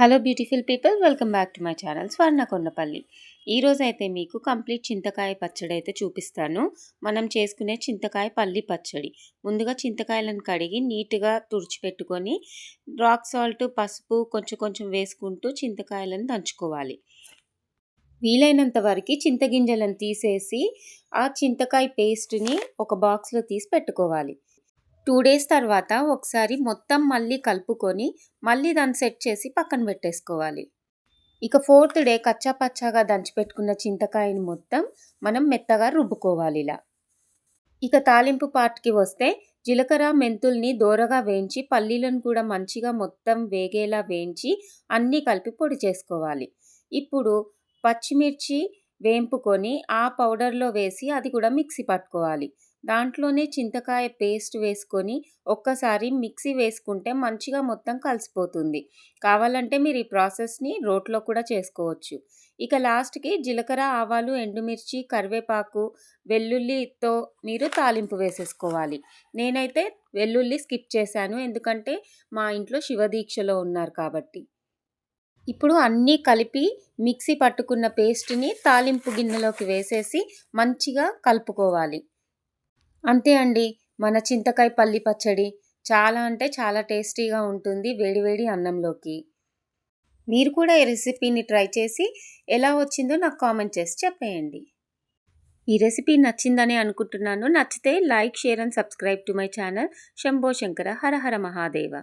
Hello beautiful people, welcome back to my channel స్వర్ణ కొండపల్లి. ఈరోజు అయితే మీకు కంప్లీట్ చింతకాయ పచ్చడి అయితే చూపిస్తాను. మనం చేసుకునే చింతకాయ పల్లి పచ్చడి. ముందుగా చింతకాయలను కడిగి నీట్గా తుడిచిపెట్టుకొని రాక్ సాల్ట్, పసుపు కొంచెం కొంచెం వేసుకుంటూ చింతకాయలను దంచుకోవాలి. వీలైనంత వరకు చింతగింజలను తీసేసి ఆ చింతకాయ పేస్ట్ని ఒక బాక్స్లో తీసి పెట్టుకోవాలి. 2 డేస్ తర్వాత ఒకసారి మొత్తం మళ్ళీ కలుపుకొని మళ్ళీ దాన్ని సెట్ చేసి పక్కన పెట్టేసుకోవాలి. ఇక 4th డే కచ్చా పచ్చాగా దంచిపెట్టుకున్న చింతకాయని మొత్తం మనం మెత్తగా రుబ్బుకోవాలి ఇలా. ఇక తాలింపు పార్ట్కి వస్తే జీలకర్ర మెంతుల్ని దోరగా వేయించి పల్లీలను కూడా మంచిగా మొత్తం వేగేలా వేయించి అన్నీ కలిపి పొడి చేసుకోవాలి. ఇప్పుడు పచ్చిమిర్చి వేంపుకొని ఆ పౌడర్లో వేసి అది కూడా మిక్సీ పట్టుకోవాలి. దాంట్లోనే చింతకాయ పేస్ట్ వేసుకొని ఒక్కసారి మిక్సీ వేసుకుంటే మంచిగా మొత్తం కలిసిపోతుంది. కావాలంటే మీరు ఈ ప్రాసెస్ని రోట్లో కూడా చేసుకోవచ్చు. ఇక లాస్ట్కి జీలకర్ర, ఆవాలు, ఎండుమిర్చి, కరివేపాకు, వెల్లుల్లితో మీరు తాలింపు వేసేసుకోవాలి. నేనైతే వెల్లుల్లి స్కిప్ చేశాను, ఎందుకంటే మా ఇంట్లో శివదీక్షలో ఉన్నారు కాబట్టి. ఇప్పుడు అన్నీ కలిపి మిక్సీ పట్టుకున్న పేస్ట్ని తాలింపు గిన్నెలోకి వేసేసి మంచిగా కలుపుకోవాలి. అంతే అండి, మన చింతకాయ పల్లి పచ్చడి చాలా అంటే చాలా టేస్టీగా ఉంటుంది వేడివేడి అన్నంలోకి. మీరు కూడా ఈ రెసిపీని ట్రై చేసి ఎలా వచ్చిందో నాకు కామెంట్ చేసి చెప్పేయండి. ఈ రెసిపీ నచ్చిందని అనుకుంటున్నాను. నచ్చితే like, share and subscribe to my channel. Shambho Shankara, Hara Hara Mahadeva.